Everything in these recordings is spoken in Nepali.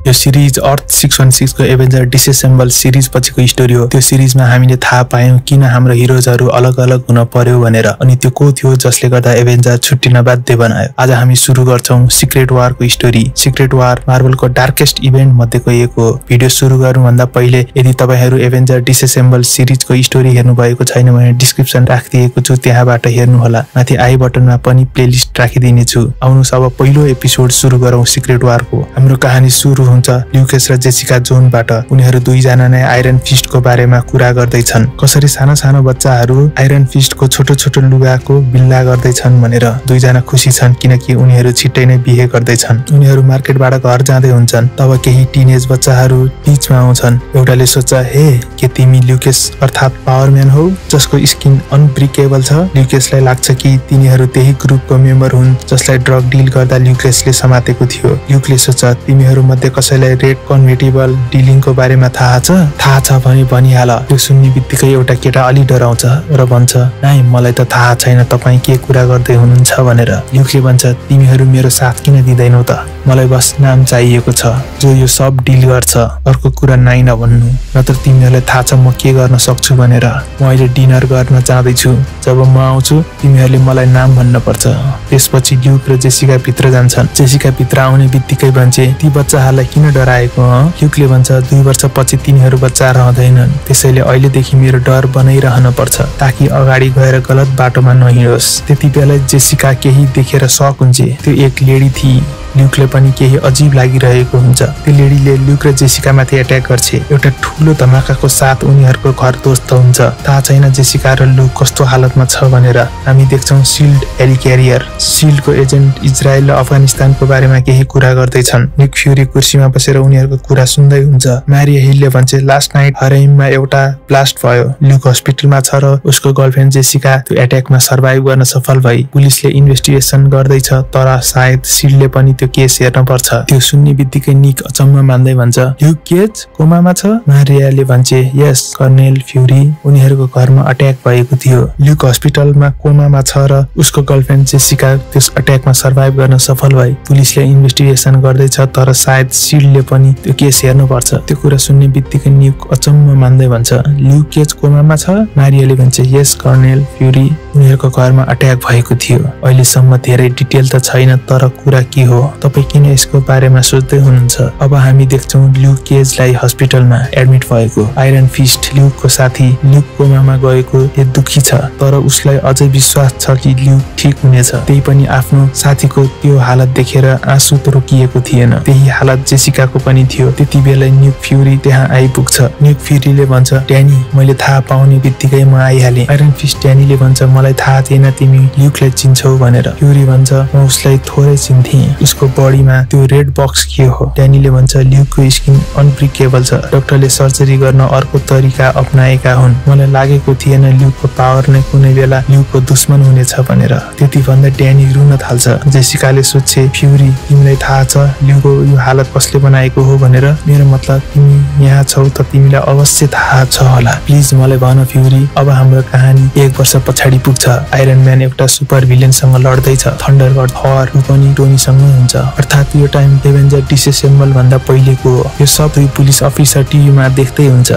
यो सिरिज अर्थ 616 को एभेन्जर डिसएसेम्बल सिरिज पछिको स्टोरी हो। त्यो सिरिजमा हामीले थाहा पायौं किन हाम्रो हिरोजहरू अलग अलग हुन पर्यो भनेर, अनि त्यो को थियो जसले गर्दा एभेन्जर छुट्टिन बाध्य बनायो। आज हामी सुरु गर्छौं सिक्रेट वारको स्टोरी। सिक्रेट वार मार्भलको डार्केस्ट इभेन्ट मध्येको एक हो। भिडियो सुरु गर्नुभन्दा पहिले यदि तपाईहरु एभेन्जर डिसएसेम्बल सिरिजको स्टोरी हेर्नु भएको छैन भने डिस्क्रिप्सन राखिदिएको छु, त्यहाँबाट हेर्नु होला। माथि आई बटनमा पनि प्लेलिस्ट राखिदिने छु। आउनुस् अब पहिलो एपिसोड सुरु गरौं सिक्रेट वारको। हाम्रो कहानी सुरु हुन्छ ल्युकस र जेसिका जोनबाट। उनीहरू दुईजना नै आइरन फिस्टको बारेमा कुरा गर्दैछन्, कसरी साना साना बच्चाहरू आइरन फिस्टको छोटो छोटो लुगाको बिल्ला गर्दैछन् भनेर। दुईजना खुसी छन् किनकि उनीहरू छिट्टै नै बिहे गर्दैछन्। उनीहरू मार्केटबाट घर जाँदै हुन्छन्, तब केही टिनेज बच्चाहरू बीचमा आउँछन्। एउटाले सोच्छ, हे के तिमी ल्युकस अर्थात् पावरम्यान हो जसको स्किन अनब्रेकेबल छ? ल्युकसलाई लाग्छ कि तिनीहरू त्यही ग्रुपको मेम्बर हुन् जसलाई ड्रग डिल गर्दा ल्युकसले समातेको थियो। ल्युकले सोच्छ, तिमीहरू मध्ये कसैलाई रेड कन्भर्टिबल डिलिङको बारेमा थाहा छ? थाहा छ भने भनिहाल। त्यो सुन्ने बित्तिकै एउटा केटा अलि डराउँछ र भन्छ, नाइ मलाई त थाहा छैन तपाईँ के कुरा गर्दै हुनुहुन्छ भनेर। ल्युकले भन्छ, तिमीहरू मेरो साथ किन दिँदैनौ त? मलाई बस नाम चाहिएको छ जो यो सब डिल गर्छ। अर्को कुरा नाइ नभन्नु, नत्र तिमीहरूलाई थाहा छ म के गर्न सक्छु भनेर। म अहिले डिनर गर्न जाँदैछु, जब म आउँछु तिमीहरूले मलाई नाम भन्न पर्छ। त्यसपछि ल्युक र जेसिका भित्र जान्छन्। जेसिका भित्र आउने बित्तिकै भन्छे, ती बच्चाहरूलाई किन डराएको ह? ल्युकले भन्छ, 2 वर्षपछि तिनीहरू बच्चा रहँदैनन्, त्यसैले अहिलेदेखि मेरो डर बनाइरहन पर्छ ताकि अगाडि गएर गलत बाटोमा नहिँडोस्। त्यति बेला जेसिका केही देखेर सक हुन्छ। त्यो एक लेडी थिए। ल्युकले पनि केही अजीब लागिरहेको हुन्छ। त्यो लेडीले ल्युक र जेसिका माथि एट्याक गर्छ। एउटा ठूलो धमाकाको साथ उनीहरूको घर ध्वस्त हुन्छ। थाहा छैन जेसिका र ल्युक कस्तो हालतमा छ भनेर। हामी देख्छौं शिल्ड हेलिक्यारियर। शिल्डको एजेन्ट इजरायल र अफगानिस्तानको बारेमा केही कुरा गर्दैछन्। निक फ्युरी कुर्सीमा बसेर उनीहरूको कुरा सुन्दै हुन्छ। मारिया हिलले भन्छ, लास्ट नाइट हरेममा एउटा ब्लास्ट भयो। ल्युक हस्पिटलमा छ र उसको गर्लफ्रेन्ड जेसिका त्यो एट्याकमा सर्भाइभ गर्न सफल भई। पुलिसले इन्भेस्टिगेसन गर्दैछ, तर सायद शिल्डले पनि त्यो केस हेर्न पर्छ। त्यो सुन्ने बित्तिकै निक अचम्म मान्दै भन्छ, ल्युक केज कोमामा छ? मारियाले भन्छ, यस कर्नेल फ्युरी, उनीहरूको घरमा अट्याक भएको थियो। ल्युक हस्पिटलमा कोमामा छ र उसको गर्लफ्रेन्ड जेसिका त्यस अट्याकमा सर्भाइभ गर्न सफल भई। पुलिसले इन्भेस्टिगेसन गर्दैछ, तर सायद शिल्डले पनि त्यो केस हेर्नु पर्छ। त्यो कुरा सुन्ने बित्तिकै निक अचम्म मान्दै भन्छ, ल्युक केज कोमामा छ? मारियाले भन्छ, यस कर्नेल फ्युरी, उनीहरूको घरमा अट्याक भएको थियो। अहिलेसम्म धेरै डिटेल त छैन, तर कुरा के हो तपाईँ किन यसको बारेमा सोच्दै हुनुहुन्छ? अब हामी देख्छौं ल्युक केजलाई हस्पिटलमा एडमिट भएको। आइरन फिस्ट ल्युकको साथी ल्युक कोमामा गएकोले दुखी छ, तर उसलाई अझै विश्वास छ कि ल्युक ठीक हुनेछ। त्यही पनि आफ्नो साथीको त्यो हालत देखेर आँसु त रोकिएको थिएन। त्यही हालत जेसिकाको पनि थियो। त्यति बेला निक फ्युरी त्यहाँ आइपुग्छ। निक फ्युरीले भन्छ, ड्यानी, मैले थाहा पाउने बित्तिकै म आइहालेँ। आइरन फिस्ट ड्यानीले भन्छ, मलाई थाहा थिएन तिमी ल्युकलाई चिन्छौ भनेर। फ्युरी भन्छ, म उसलाई थोरै चिन्थेँ। उसको बडीमा त्यो रेड बक्स के हो? ड्यानीले भन्छ, ल्युकको स्किन अनब्रेकेबल छ। डाक्टरले सर्जरी गर्न अर्को तरिका अपनाएका हुन्। मलाई लागेको थिएन ल्युकको पावर नै कुनै बेला ल्युकको दुश्मन हुनेछ भनेर। त्यति भन्दा ड्यानी रुन थाल्छ। जेसिकाले सोध्छे, फ्युरी, तिमीलाई थाहा छ ल्युकको यो हालत कसले बनाएको हो भनेर? मेरो मतलब तिमी यहाँ छौ त तिमीलाई अवश्य थाहा छ होला। प्लिज मलाई भन फ्युरी। अब हाम्रो कहानी 1 वर्ष पछाडि पुग्छ। आइरन म्यान एउटा सुपर भिलेनसँग लड्दैछ। थन्डरबर्ड थर पनि टोनीसँग हुन्छ। अर्थात् यो टाइम एभेन्जर डिसएसेम्बल भन्दा पहिलेको हो। यो सब 2 पुलिस अफिसर टिभीमा देख्दै हुन्छ।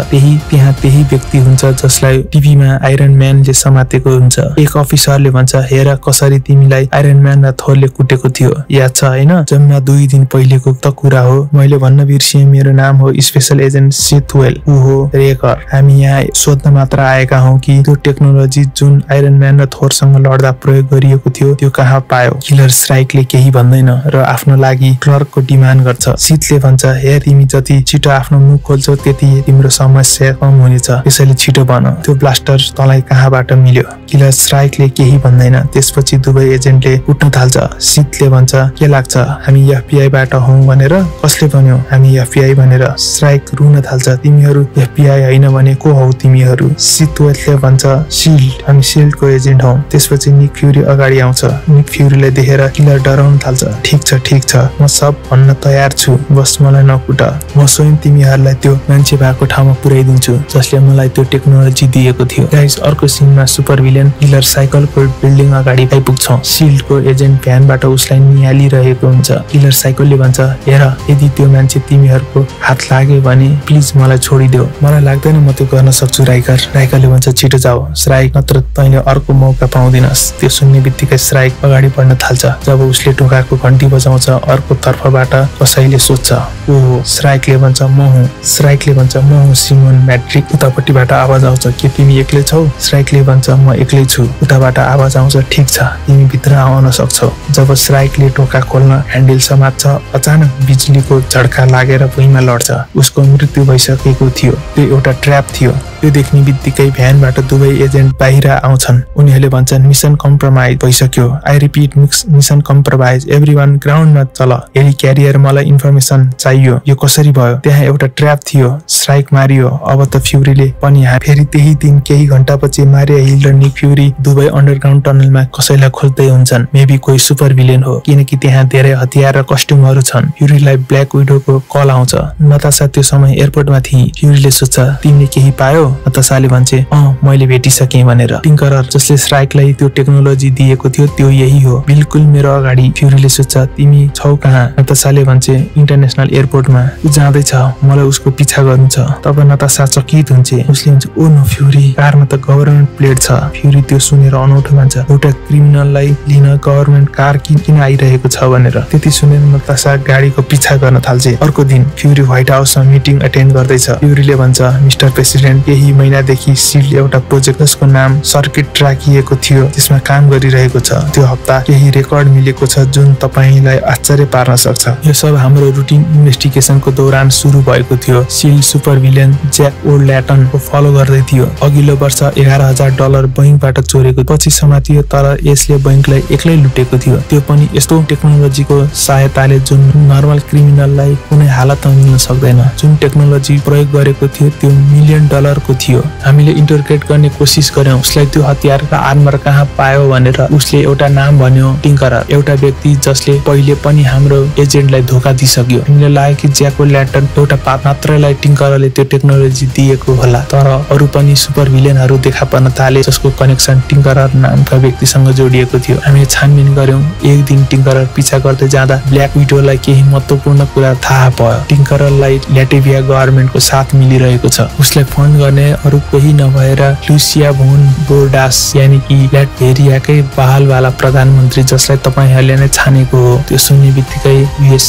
त्यहाँ त्यही व्यक्ति हुन्छ जसलाई टिभीमा आइरन म्यानले समातेको हुन्छ। एक अफिसरले भन्छ, हेर कसरी तिमीलाई आइरन म्यान र थोरले कुटेको थियो, याद छ हैन? जम्मा 2 दिन पहिलेको त कुरा हो। मैले भन्न बिर्सिएँ, मेरो नाम हो स्पेशल एजेन्ट सेथवेल। ऊ हो रेकर। हामी यहाँ सोध्न मात्र आएका हौं कि त्यो टेक्नोलोजी जुन आइरन म्यान र थोरसँग लड्दा प्रयोग गरिएको थियो त्यो कहाँ पायो? किलर स्ट्राइकले केही भन्दैन र आफ्नो लागि क्लर्कको डिमान्ड गर्छ। शीतले भन्छ, हे तिमी जति छिटो आफ्नो मुख खोल्छौ त्यति तिम्रो समस्या कम हुनेछ, त्यसैले छिटो भन त्यो ब्लास्टर तँलाई कहाँबाट मिल्यो? किलर स्ट्राइकले केही भन्दैन। त्यसपछि दुवै एजेन्टले उठ्न थाल्छ। शीतले भन्छ, के लाग्छ हामी FBI बाट हौं भनेर? कसले भन्यो हामी FBI भनेर? स्ट्राइक रुन थाल्छ, तिमीहरू FBI हैन भने को हौ तिमीहरू? शीतले भन्छ, शिल्ड, हामी शिल्डको एजेन्ट हौं। त्यसपछि निक फ्युरी अगाडि आउँछ। निक फ्युरीलाई देखेर किलर डराउन थाल्छ। ठीक छ, म सब भन्न तयार छु, बस मलाई नकुट। म स्वयं तिमीहरूलाई त्यो मान्छे भएको ठाउँमा पुर्याइदिन्छु जसले मलाई त्यो टेक्नोलोजी दिएको थियो। गाइस, अर्को cinema super villain killer साइकलको building अगाडि साइड आइपुग्छौं। सिल्डको एजेन्ट भ्यानबाट उसलाई निहालिरहेको हुन्छ। किलर साइकोले भन्छ, हेर यदि त्यो मान्छे तिमीहरूको हात लाग्यो भने प्लिज मलाई छोडिदेऊ। मलाई लाग्दैन म त्यो गर्न सक्छु राइकर। राइकरले भन्छ, छिटो जाऊ श्राइक, नत्र तैँले अर्को मौका पाउँदिनस्। त्यो सुन्ने बित्तिकै श्राइक अगाडि बढ्न थाल्छ। जब उसले ढोकाको घन्टी बजाउँछ अर्को तर्फबाट कसैले सोध्छ, ओहो। श्राइकले भन्छ, म हुँ। श्राइकले भन्छ, म हुँ सिमोन म्याट्रिक। उतापट्टिबाट आवाज आउँछ, के तिमी एक्लै छौ? श्राइकले भन्छ, म एक्लै छु। उताबाट आवाज आउँछ, ठिक छ तिमी भित्र आउन सक्छौ। जब श्राइकले ढोका खोल्न ह्यान्डल समात्छ, अचानक बिजुलीको झड्का लागेर भुइँमा लड्छ। उसको मृत्यु भइसकेको थियो। त्यो एउटा ट्र्याप थियो। त्यो देख्ने बित्तिकै भ्यानबाट दुवै एजेन्ट बाहिर आउँछन्। उनीहरूले भन्छन्, मिसन कम्प्रोमाइज भइसक्यो। I repeat, mission compromise. Everyone ग्राउन्डमा चल। हेली क्यारियर, मलाई इन्फर्मेसन चाहियो। यो कसरी भयो? त्यहाँ एउटा ट्र्याप थियो। Shrike Mario. अब त फ्युरीले पनि फेरि त्यही दिन केही घण्टापछि मारिया हिल र निक फ्युरी दुवै अन्डरग्राउन्ड टनलमा कसैलाई खोज्दै हुन्छन्। मेबी कोही सुपर भिलेन हो, किनकि त्यहाँ धेरै हतियार र कस्ट्युमहरू छन्। फ्युरीलाई ब्ल्याक विडोको कल आउँछ। नतासा त्यो समय एयरपोर्टमा थिए। फ्युरीले सोध्छ, तिमीले केही पायो? नतासाले भन्छे, मैले भेटिसकेँ भनेर। टिङ्करर जसले श्राइकलाई त्यो टेक्नोलोजी दिएको थियो त्यो यही हो, बिल्कुल मेरो अगाडि। फ्युरीले सोध्छ, तिमी छौ कहाँ? नतासाले भन्छे, इन्टरनेसनल एयरपोर्टमा। ऊ जाँदैछ, मलाई उसको पिछा गर्नु छ। तब नतासा चकित हुन्छ। उसले भन्छ, ओ नो फ्युरी, कारमा त गभर्नमेन्ट प्लेट छ। फ्युरी त्यो सुनेर अनौठो मान्छ, एउटा क्रिमिनललाई लिन गभर्नमेन्ट कार किन आइरहेको छ भनेर। त्यति सुनेर नतासा गाडीको पिछा गर्न थाल्छ। अर्को दिन फ्युरी व्हाइट हाउसमा मिटिङ अटेन्ड गर्दैछ। फ्युरीले भन्छ, मिस्टर प्रेसिडेन्ट, केही महिनादेखि सिल्ड एउटा प्रोजेक्ट जसको नाम सर्किट राखिएको थियो त्यसमा काम गरिरहेको छ। त्यो हप्ता केही रेकर्ड मिलेको छ जुन तपाईलाई आश्चर्य पार्न सक्छ। यो सब हाम्रो रुटिन इन्भेस्टिगेसनको दौरान सुरु भएको थियो। सिल्ड सुपर भिलेन ज्याक ओल्ड्याटनको फलो गर्दै थियो। अघिल्लो वर्ष $11,000 बैंकबाट चोरेको पछि समातियो, तर यसले बैंकलाई एक्लै लुटेको थियो। त्यो पनि यस्तो टेक्नोलोजीको सहायताले जुन नर्मल क्रिमिनललाई कुनै हालतमा मिल्न सक्दैन। जुन टेक्नोलोजी प्रयोग गरेको थियो त्यो $1 मिलियन को थियो। हामीले इन्टरग्रेट गर्ने कोसिस गर्यौं उसलाई त्यो हतियारका आर्मर कहाँ पायो भनेर। उसले एउटा नाम भन्यो, टिङ्करर, एउटा व्यक्ति जसले पहिले पनि हाम्रो एजेन्टलाई धोका दिइसक्यो। हामीलाई लाग्यो कि ज्याक ओल्ड्याटन एउटा पाप मात्रैलाई टिङ्कररले त्यो टेक्नोलोजी दिएको होला, तर अरू पनि सुपर भिलेनहरू देखा पर्न थाले जसको कनेक्सन टिङ्करर नामका व्यक्तिसँग जोडिएको थियो। हामीले छानबिन गर्यौं। एक दिन टिङ्करर पिछा गर्दै जाँदा ब्ल्याक विडोलाई केही महत्त्वपूर्ण कुरा थाहा भयो। टिङ्कररलाई ल्याटभिया गभर्नमेन्टको साथ मिलिरहेको छ। उसलाई फन्ड गर्ने अरू कोही नभएर लुसिया भोन बोर्डास, यानि कि ल्याटभेरियाकै बहालवाला प्रधानमन्त्री, जसलाई तपाईहरूले नै छानेको हो। त्यो सुन्ने बित्तिकै युएस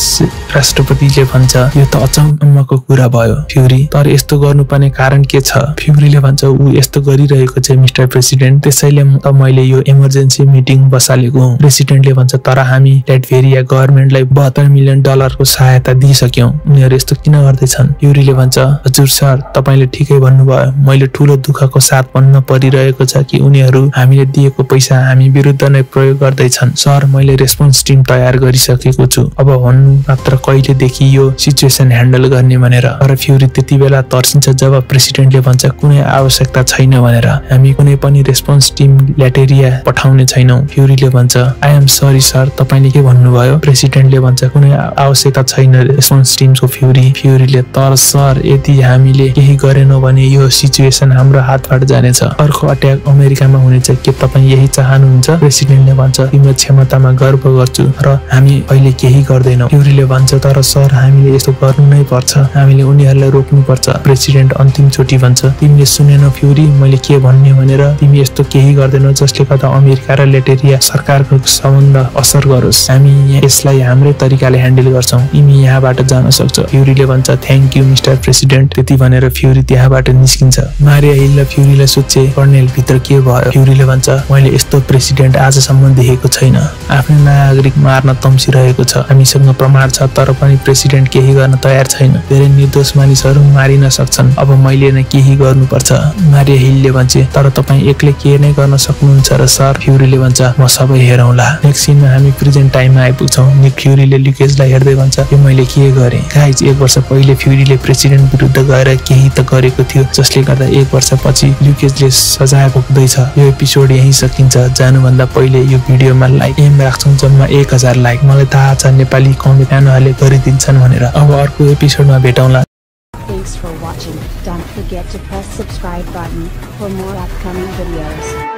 राष्ट्रपतिले भन्छ, यो त अचम्मको कुरा भयो फ्युरी, तर यस्तो गर्नुपर्ने कारण के छ? फ्युरीले भन्छ, ऊ यस्तो गरिरहेको छ मिस्टर प्रेसिडेन्ट, त्यसैले त मैले यो इमर्जेन्सी मिटिङ बसालेको हुँ। प्रेसिडेन्टले भन्छ, तर हामी ल्याटभेरिया गभर्नमेन्टलाई $72 मिलियन को सहायता दिइसक्यौं। उनीहरू यस्तो किन गर्दैछन्? फ्युरीले भन्छ, हजुर सर, तपाईले ठिकै भन्नुभयो। मैले ठूलो दुःखको साथ भन्न परिरहेको छ कि उनीहरू हामीले दिएको पैसा हामी विरुद्ध नै प्रयोग गर्दैछन्। सर, मैले रेस्पोन्स टिम तयार गरिसकेको छु। अब भन्नु मात्र कहिलेदेखि यो सिचुएसन ह्यान्डल गर्ने भनेर। तर फ्युरी त्यति बेला तर्सिन्छ जब प्रेसिडेन्टले भन्छ, कुनै आवश्यकता छैन भनेर। हामी कुनै पनि रेस्पोन्स टिम ल्याटेरिया पठाउने छैनौं। फ्युरीले भन्छ, आई एम सरी सर, तपाईले के भन्नुभयो? प्रेसिडेन्टले भन्छ, कुनै आवश्यकता छैन रेस्पोन्स टिमको। फ्युरीले, तर सर, यदि हामीले केही गरेनौं भने यो सिचुएसन हाम्रो हातबाट जानेछ। अर्को अट्याक अमेरिकामा हुनेछ। के तपाईँ यही चाहनुहुन्छ? प्रेसिडेन्टले भन्छ, तिम्रो क्षमतामा गर्व गर्छु र हामी अहिले केही गर्दैनौँ। फ्युरीले भन्छ, तर सर, हामीले यस्तो गर्नु नै पर्छ। हामीले उनीहरूलाई रोक्नु पर्छ। प्रेसिडेन्ट अन्तिम चोटि भन्छ, तिमीले सुनेनौ फ्युरी, मैले के भन्ने भनेर? तिमी यस्तो केही गर्दैनौ जसले गर्दा अमेरिका र ल्याटेरिया सरकारको सम्बन्ध असर गरोस्। हामी यसलाई हाम्रै तरिकाले ह्यान्डल गर्छौं। तिमी यहाँबाट जान सक्छौ। फ्युरीले भन्छ, थ्याङ्क यू मिस्टर प्रेसिडेन्ट। त्यति भनेर फ्युरी त्यहाँबाट निस्किन्छ। मारिया हिल र फ्युरीलाई सोध्छे, कर्नेल भित्र के भयो? फ्युरीले भन्छ, मैले यस्तो प्रेसिडेन्ट आजसम्म देखेको छैन। आफ्नो नागरिक मार्न तम्सिरहेको छ। हामीसँग प्रमाण छ, तर पनि प्रेसिडेन्ट केही गर्न तयार छैन। धेरै निर्दोष मानिसहरू मारिन सक्छन्। अब मैले नै केही गर्नुपर्छ। मारिया हिलले भन्छ, तर तपाईँ एक्लै के नै गर्न सक्नुहुन्छ र सर? फ्युरीले भन्छ, म सबै हेरौँला। नेक्स्ट सिनमा हामी प्रेजेन्ट टाइममा आइपुग्छौँ। निक फ्युरीले लिकेजलाई हेर्दै भन्छ, यो मैले के गरेँ? गाइज, 1 वर्ष पहिले फ्युरीले प्रेसिडेन्ट विरुद्ध गएर केही त गरेको थियो, जसले गर्दा 1 वर्षपछि लिकेजले सजाय भोग्दैछ। यो एपिसोड यही सकिन्छ। जानुभन्दा पहिले यो भिडियोमा लाइक एम राख्छौँ, जम्मा 1000 लाइक। मलाई थाहा छ नेपाली कमेन्टहरूले गरिदिन्छन् भनेर। अब अर्को एपिसोडमा भेटौँला। Thanks for watching. Don't forget to press subscribe button for more upcoming videos.